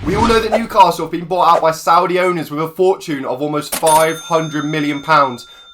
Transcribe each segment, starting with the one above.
We all know that Newcastle have been bought out by Saudi owners with a fortune of almost £500 million,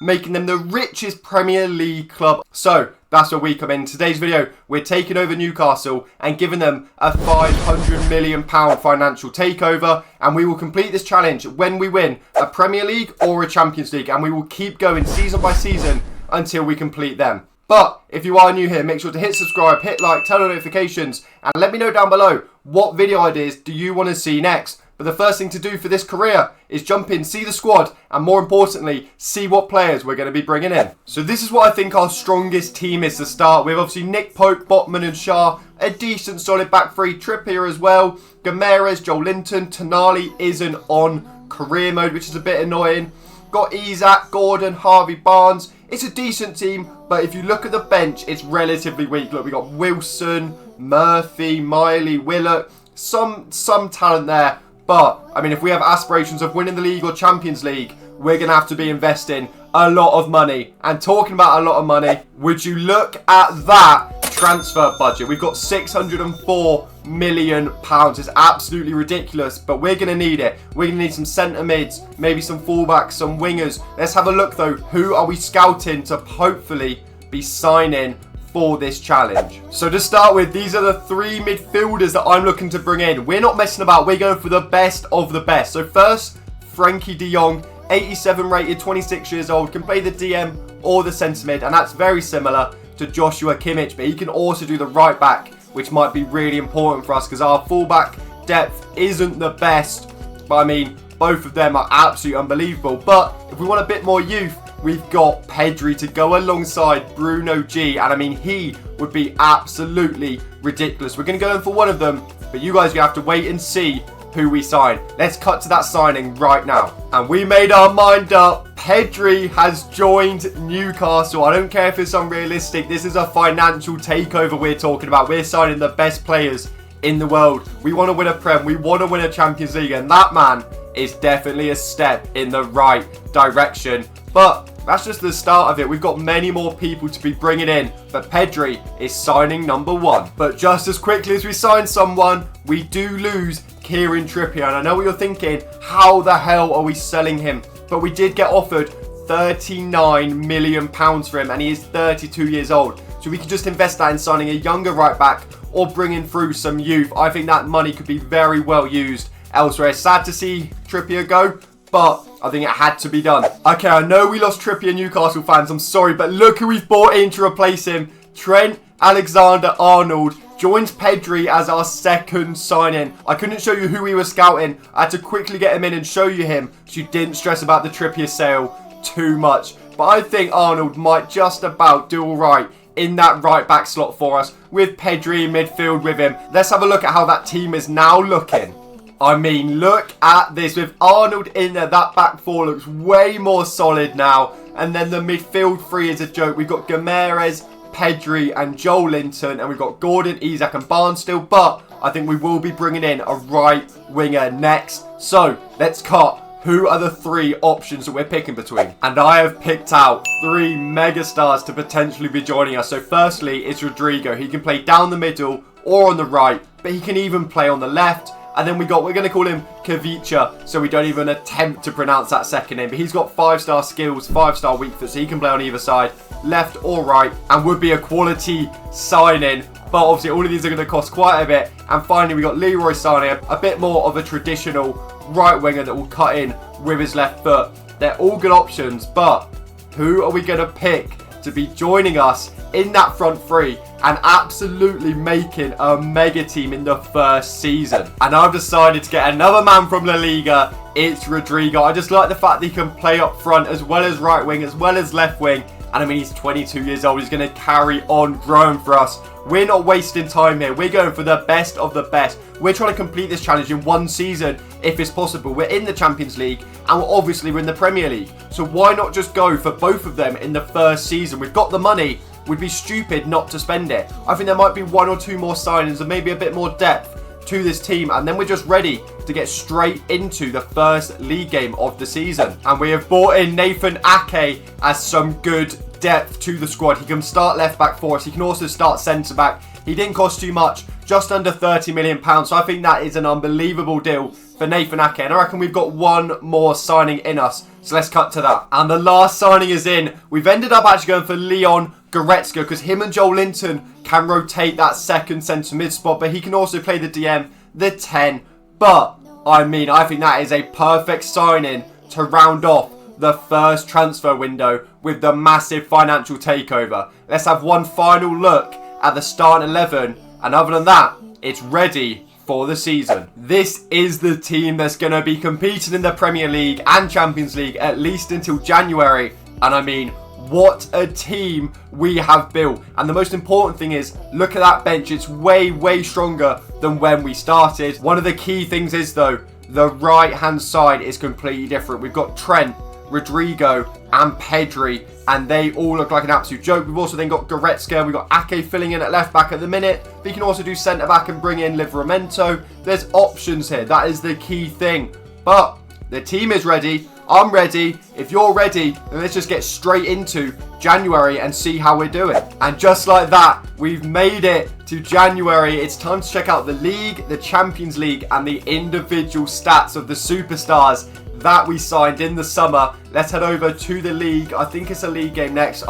making them the richest Premier League club. So that's where we come in. In today's video, we're taking over Newcastle and giving them a £500 million financial takeover, and we will complete this challenge when we win a Premier League or a Champions League, and we will keep going season by season until we complete them. But if you are new here, make sure to hit subscribe, hit like, turn on notifications, and let me know down below what video ideas do you want to see next. But the first thing to do for this career is jump in, see the squad, and more importantly, see what players we're going to be bringing in. So this is what I think our strongest team is to start with. Obviously, Nick Pope, Botman and Shah, a decent solid back three. Trippier as well, Gameres, Joel Linton. Tonali isn't on career mode, which is a bit annoying. Got Isaac, Gordon, Harvey Barnes. It's a decent team, but if you look at the bench, it's relatively weak. Look, we got Wilson, Murphy, Miley, Willett. Some talent there. But, I mean, if we have aspirations of winning the league or Champions League, we're going to have to be investing a lot of money. And talking about a lot of money, would you look at that transfer budget? We've got £604 million. It's absolutely ridiculous, but we're going to need it. We're going to need some centre mids, maybe some fullbacks, some wingers. Let's have a look, though. Who are we scouting to hopefully be signing for this challenge? So to start with, these are the three midfielders that I'm looking to bring in. We're not messing about. We're going for the best of the best. So first, Frankie de Jong, 87 rated, 26 years old, can play the DM or the centre mid, and that's very similar to Joshua Kimmich, but he can also do the right back, which might be really important for us because our fullback depth isn't the best. But I mean, both of them are absolutely unbelievable. But if we want a bit more youth, we've got Pedri to go alongside Bruno G, and I mean, he would be absolutely ridiculous. We're going to go in for one of them, but you guys are going to have to wait and see who we sign. Let's cut to that signing right now. And we made our mind up. Pedri has joined Newcastle. I don't care if it's unrealistic. This is a financial takeover we're talking about. We're signing the best players in the world. We want to win a Prem. We want to win a Champions League, and that man is definitely a step in the right direction. But that's just the start of it. We've got many more people to be bringing in, but Pedri is signing number one. But just as quickly as we sign someone, we do lose Kieran Trippier. And I know what you're thinking, how the hell are we selling him? But we did get offered £39 million for him, and he is 32 years old. So we could just invest that in signing a younger right back or bringing through some youth. I think that money could be very well used elsewhere. Sad to see Trippier go, but I think it had to be done. Okay, I know we lost Trippier, Newcastle fans. I'm sorry, but look who we've brought in to replace him. Trent Alexander-Arnold joins Pedri as our second signing. I couldn't show you who we were scouting. I had to quickly get him in and show you him, so you didn't stress about the Trippier sale too much. But I think Arnold might just about do all right in that right back slot for us with Pedri in midfield with him. Let's have a look at how that team is now looking. I mean, look at this. With Arnold in there, that back four looks way more solid now. And then the midfield three is a joke. We've got Gameres, Pedri and Joel Linton, and we've got Gordon, Isaac and Barnes still. But I think we will be bringing in a right winger next. So let's cut. Who are the three options that we're picking between? And I have picked out three megastars to potentially be joining us. So firstly, it's Rodrigo. He can play down the middle or on the right, but he can even play on the left. And then we're going to call him Kavicha, so we don't even attempt to pronounce that second name. But he's got 5-star skills, 5-star weak foot, so he can play on either side, left or right, and would be a quality signing. But obviously all of these are going to cost quite a bit. And finally, we got Leroy Sané, a bit more of a traditional right winger that will cut in with his left foot. They're all good options, but who are we going to pick to be joining us in that front three and absolutely making a mega team in the first season? And I've decided to get another man from La Liga. It's Rodrigo. I just like the fact that he can play up front as well as right wing, as well as left wing. And I mean, he's 22 years old. He's going to carry on growing for us. We're not wasting time here. We're going for the best of the best. We're trying to complete this challenge in one season, if it's possible. We're in the Champions League, and we're in the Premier League. So why not just go for both of them in the first season? We've got the money. We'd be stupid not to spend it. I think there might be one or two more signings and maybe a bit more depth to this team, and then we're just ready to get straight into the first league game of the season. And we have brought in Nathan Ake as some good depth to the squad. He can start left back for us. He can also start centre back. He didn't cost too much, just under £30 million. So I think that is an unbelievable deal for Nathan Ake. And I reckon we've got one more signing in us. So let's cut to that. And the last signing is in. We've ended up actually going for Leon Goretzka because him and Joel Linton can rotate that second centre mid spot. But he can also play the DM, the 10. But, I mean, I think that is a perfect signing to round off the first transfer window with the massive financial takeover. Let's have one final look at the starting 11. And other than that, it's ready for the season. This is the team that's going to be competing in the Premier League and Champions League at least until January. And I mean, what a team we have built. And the most important thing is, look at that bench. It's way, way stronger than when we started. One of the key things is, though, the right-hand side is completely different. We've got Trent, Rodrigo and Pedri, and they all look like an absolute joke. We've also then got Goretzka, we've got Ake filling in at left back at the minute. We can also do centre back and bring in Livramento. There's options here, that is the key thing. But the team is ready, I'm ready. If you're ready, then let's just get straight into January and see how we're doing. And just like that, we've made it to January. It's time to check out the league, the Champions League, and the individual stats of the superstars that we signed in the summer. Let's head over to the league. I think it's a league game next.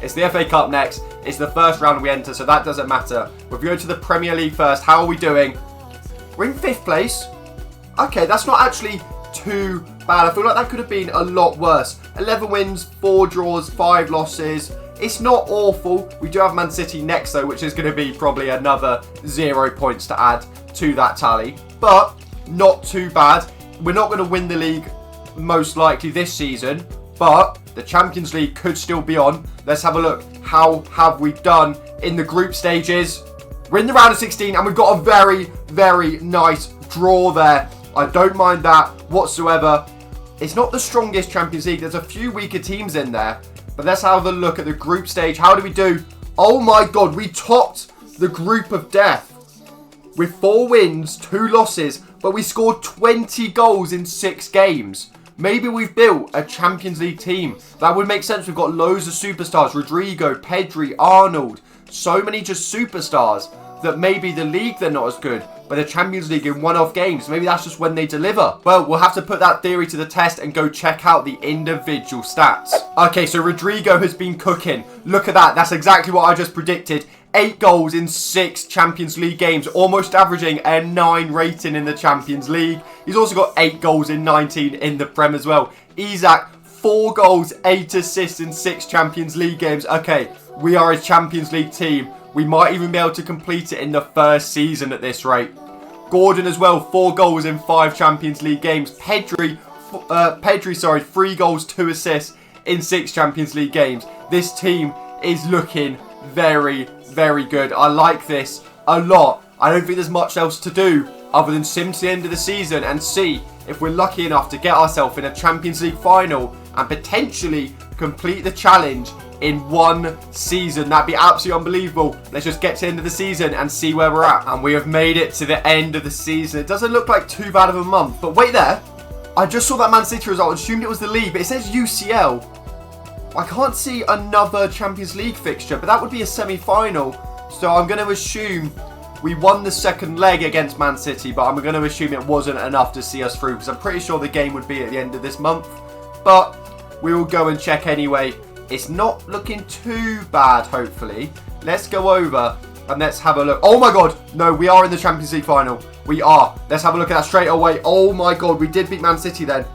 It's the FA Cup next. It's the first round we enter, so that doesn't matter. We're going to the Premier League first. How are we doing? We're in 5th place. Okay, that's not actually too bad. I feel like that could have been a lot worse. 11 wins, 4 draws, 5 losses. It's not awful. We do have Man City next though, which is going to be probably another 0 points to add to that tally. But not too bad. We're not going to win the league most likely this season, but the Champions League could still be on. Let's have a look. How have we done in the group stages? We're in the round of 16 and we've got a very, very nice draw there. I don't mind that whatsoever. It's not the strongest Champions League. There's a few weaker teams in there, but let's have a look at the group stage. How do we do? Oh my God, we topped the group of death with 4 wins, 2 losses, but we scored 20 goals in 6 games. Maybe we've built a Champions League team. That would make sense. We've got loads of superstars. Rodrigo, Pedri, Arnold. So many just superstars that maybe the league they're not as good, but the Champions League in one-off games, maybe that's just when they deliver. Well, we'll have to put that theory to the test and go check out the individual stats. Okay, so Rodrigo has been cooking. Look at that. That's exactly what I just predicted. 8 goals in 6 Champions League games, almost averaging a 9 rating in the Champions League. He's also got 8 goals in 19 in the Prem as well. Isak, 4 goals, 8 assists in 6 Champions League games. Okay, we are a Champions League team. We might even be able to complete it in the first season at this rate. Gordon as well, 4 goals in 5 Champions League games. Pedri, 3 goals, 2 assists in 6 Champions League games. This team is looking very, very good. I like this a lot. I don't think there's much else to do other than sim to the end of the season and see if we're lucky enough to get ourselves in a Champions League final and potentially complete the challenge in one season. That'd be absolutely unbelievable. Let's just get to the end of the season and see where we're at. And we have made it to the end of the season. It doesn't look like too bad of a month, but wait there. I just saw that Man City result and assumed it was the league, but it says UCL. I can't see another Champions League fixture, but that would be a semi-final. So I'm going to assume we won the second leg against Man City, but I'm going to assume it wasn't enough to see us through because I'm pretty sure the game would be at the end of this month. But we will go and check anyway. It's not looking too bad, hopefully. Let's go over and let's have a look. Oh my God. No, we are in the Champions League final. We are. Let's have a look at that straight away. Oh my God. We did beat Man City then.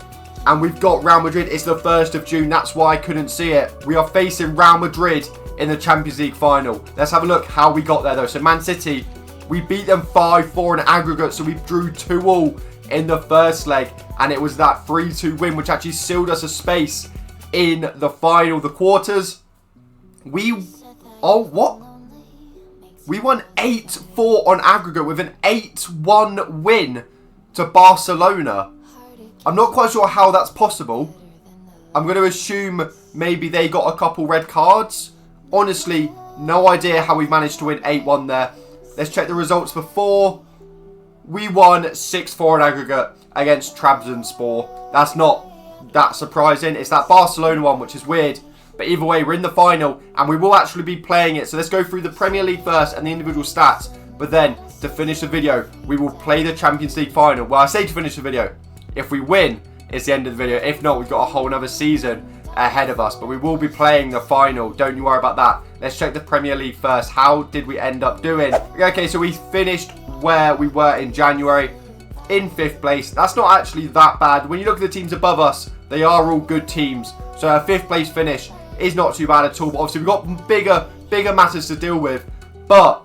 And we've got Real Madrid. It's the 1st of June. That's why I couldn't see it. We are facing Real Madrid in the Champions League final. Let's have a look how we got there though. So Man City, we beat them 5-4 in aggregate. So we drew 2-2 in the first leg. And it was that 3-2 win which actually sealed us a space in the final, the quarters. We won 8-4 on aggregate with an 8-1 win to Barcelona. I'm not quite sure how that's possible. I'm going to assume maybe they got a couple red cards. Honestly, no idea how we've managed to win 8-1 there. Let's check the results before. We won 6-4 in aggregate against Trabzonspor. That's not that surprising. It's that Barcelona one, which is weird. But either way, we're in the final and we will actually be playing it. So let's go through the Premier League first and the individual stats. But then, to finish the video, we will play the Champions League final. Well, I say to finish the video. If we win, it's the end of the video. If not, we've got a whole another season ahead of us. But we will be playing the final. Don't you worry about that. Let's check the Premier League first. How did we end up doing? Okay, so we finished where we were in January. In 5th place. That's not actually that bad. When you look at the teams above us, they are all good teams. So a 5th place finish is not too bad at all. But obviously, we've got bigger matters to deal with. But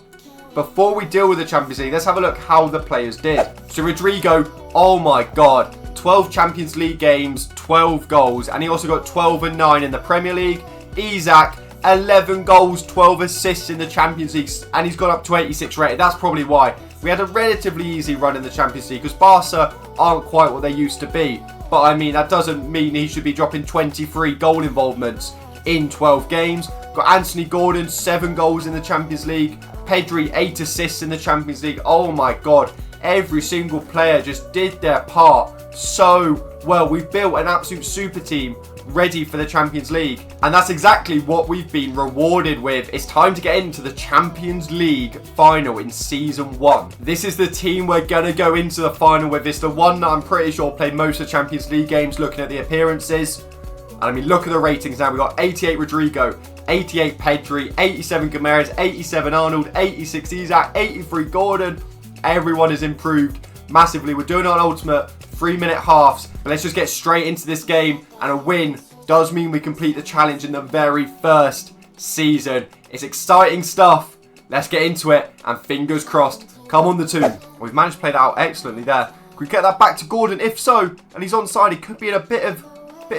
before we deal with the Champions League, let's have a look how the players did. So Rodrigo, oh my God, 12 Champions League games, 12 goals, and he also got 12 and 9 in the Premier League. Isak, 11 goals, 12 assists in the Champions League, and he's gone up to 86 rated. That's probably why. We had a relatively easy run in the Champions League because Barca aren't quite what they used to be. But I mean, that doesn't mean he should be dropping 23 goal involvements in 12 games. Got Anthony Gordon, 7 goals in the Champions League. Pedri, 8 assists in the Champions League. Oh my God. Every single player just did their part so well. We've built an absolute super team ready for the Champions League. And that's exactly what we've been rewarded with. It's time to get into the Champions League final in Season 1. This is the team we're going to go into the final with. It's the one that I'm pretty sure played most of the Champions League games looking at the appearances. And I mean, look at the ratings now. We've got 88 Rodrigo, 88 Pedri, 87 Gomes, 87 Arnold, 86 Isak, 83 Gordon. Everyone has improved massively. We're doing it on Ultimate 3-minute halves. But let's just get straight into this game. And a win does mean we complete the challenge in the very first season. It's exciting stuff. Let's get into it. And fingers crossed. Come on, the two. We've managed to play that out excellently there. Can we get that back to Gordon? If so, and he's onside, he could be in a bit of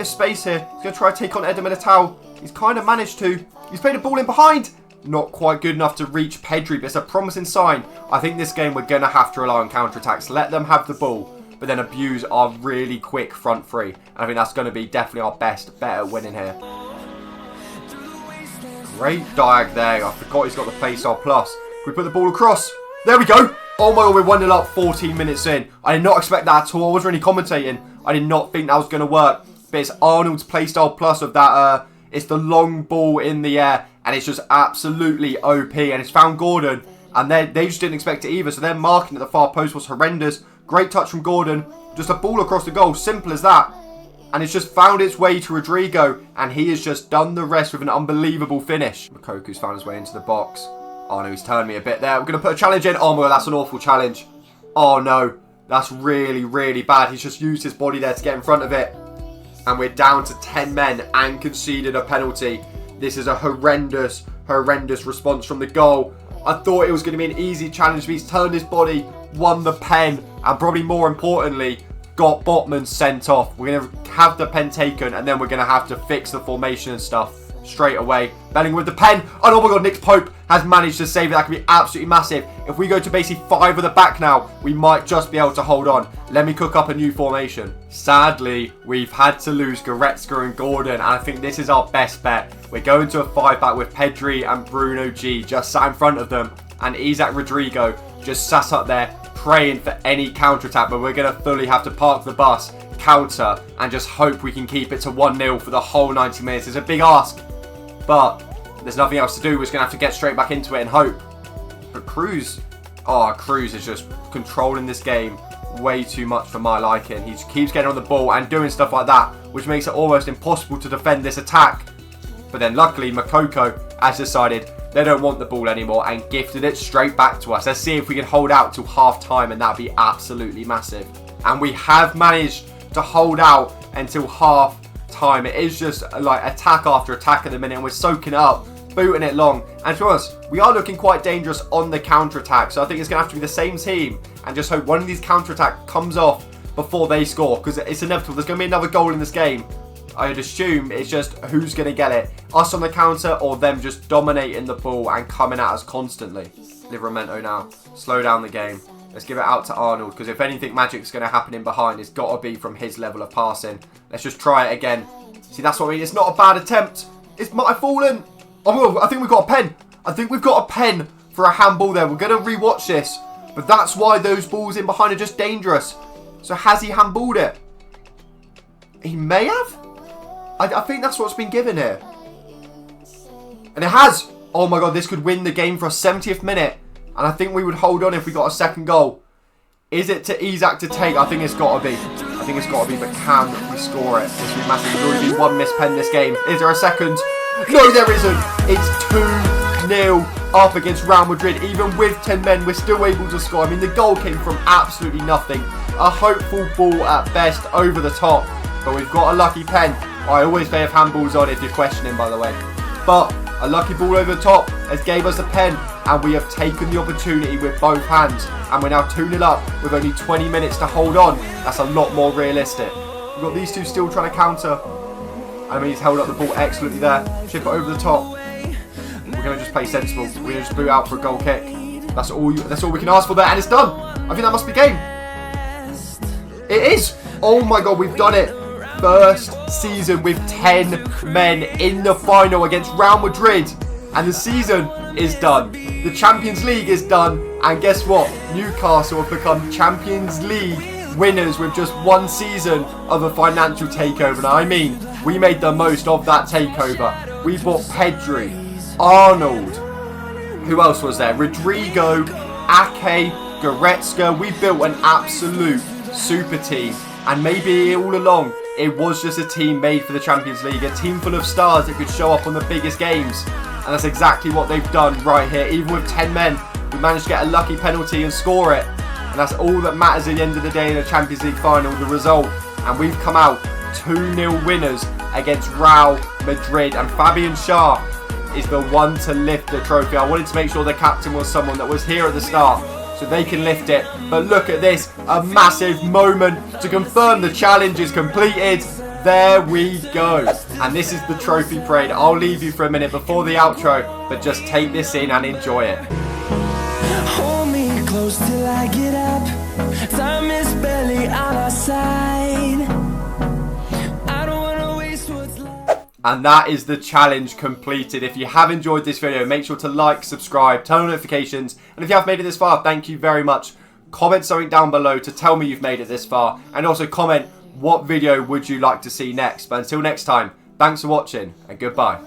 space here. He's going to try to take on Eder Militao. He's kind of managed to. He's played a ball in behind. Not quite good enough to reach Pedri, but it's a promising sign. I think this game we're going to have to rely on counter-attacks. Let them have the ball, but then abuse our really quick front three. And I think that's going to be definitely our best bet at winning here. Great diag there. I forgot he's got the playstyle plus. Can we put the ball across? There we go. Oh my God, we're 1-0 up 14 minutes in. I did not expect that at all. I wasn't really commentating. I did not think that was going to work. But it's Arnold's playstyle plus of that. It's the long ball in the air. And it's just absolutely OP. And it's found Gordon. And they just didn't expect it either. So their marking at the far post was horrendous. Great touch from Gordon. Just a ball across the goal. Simple as that. And it's just found its way to Rodrigo. And he has just done the rest with an unbelievable finish. Mokoku's found his way into the box. Oh no, he's turned me a bit there. We're going to put a challenge in. Oh my God, that's an awful challenge. Oh no. That's really, really bad. He's just used his body there to get in front of it. And we're down to 10 men and conceded a penalty. This is a horrendous response from the goal. I thought it was going to be an easy challenge, but he's turned his body, won the pen, and probably more importantly, got Botman sent off. We're going to have the pen taken, and then we're going to have to fix the formation and stuff straight away. Bellingham with the pen. Oh my God, Nick Pope has managed to save it. That could be absolutely massive. If we go to basically 5 at the back now, we might just be able to hold on. Let me cook up a new formation. Sadly, we've had to lose Goretzka and Gordon, and I think this is our best bet. We're going to a 5-back with Pedri and Bruno G just sat in front of them, and Isak Rodrigo just sat up there praying for any counter-attack, but we're going to fully have to park the bus, counter, and just hope we can keep it to 1-0 for the whole 90 minutes. It's a big ask, but there's nothing else to do. We're just going to have to get straight back into it and hope. But Cruz is just controlling this game way too much for my liking. He keeps getting on the ball and doing stuff like that, which makes it almost impossible to defend this attack. But then luckily, Moukoko has decided they don't want the ball anymore and gifted it straight back to us. Let's see if we can hold out till half time, and that'd be absolutely massive. And we have managed to hold out until half time. It is just like attack after attack at the minute, and we're soaking it up, booting it long. And to be honest, we are looking quite dangerous on the counter-attack, so I think it's going to have to be the same team and just hope one of these counter-attack comes off before they score, because it's inevitable. There's going to be another goal in this game. I'd assume it's just who's going to get it, us on the counter or them just dominating the ball and coming at us constantly. Livramento now, slow down the game. Let's give it out to Arnold, because if anything magic's going to happen in behind, it's got to be from his level of passing. Let's just try it again. See, that's what I mean. It's not a bad attempt. It might have fallen. Oh, I think we've got a pen. I think we've got a pen for a handball there. We're going to rewatch this. But that's why those balls in behind are just dangerous. So has he handballed it? He may have. I think that's what's been given here. And it has. Oh my god, this could win the game for a 70th minute. And I think we would hold on if we got a second goal. Is it to Isaac to take? I think it's got to be. I think it's got to be, but can we score it? This will be massive. There's already been one missed pen this game. Is there a second? No, there isn't. It's 2-0 up against Real Madrid. Even with 10 men, we're still able to score. I mean, the goal came from absolutely nothing. A hopeful ball at best over the top. But we've got a lucky pen. I always say if handballs on if you're questioning, by the way. But a lucky ball over the top has gave us a pen, and we have taken the opportunity with both hands. And we're now 2-0 up with only 20 minutes to hold on. That's a lot more realistic. We've got these two still trying to counter. I mean, he's held up the ball excellently there. Chip it over the top. We're going to just play sensible. We're going to just boot out for a goal kick. That's all we can ask for there, and it's done. I think that must be game. It is. Oh my god, we've done it. First season with 10 men in the final against Real Madrid, and the season is done. The Champions League is done, and guess what? Newcastle have become Champions League winners with just one season of a financial takeover. Now, I mean, we made the most of that takeover. We bought Pedri, Arnold, who else was there? Rodrigo, Ake, Goretzka. We built an absolute super team, and maybe all along it was just a team made for the Champions League, a team full of stars that could show up on the biggest games. And that's exactly what they've done right here. Even with 10 men, we managed to get a lucky penalty and score it. And that's all that matters at the end of the day in a Champions League final, the result. And we've come out 2-0 winners against Real Madrid. And Fabian Schär is the one to lift the trophy. I wanted to make sure the captain was someone that was here at the start, so they can lift it. But look at this, a massive moment to confirm the challenge is completed. There we go. And this is the trophy parade. I'll leave you for a minute before the outro, but just take this in and enjoy it. Hold me close till I get up. Time is barely on our side. I don't want to waste what's left. And that is the challenge completed. If you have enjoyed this video, make sure to like, subscribe, turn on notifications. And if you have made it this far, thank you very much. Comment something down below to tell me you've made it this far. And also comment what video would you like to see next. But until next time, thanks for watching and goodbye.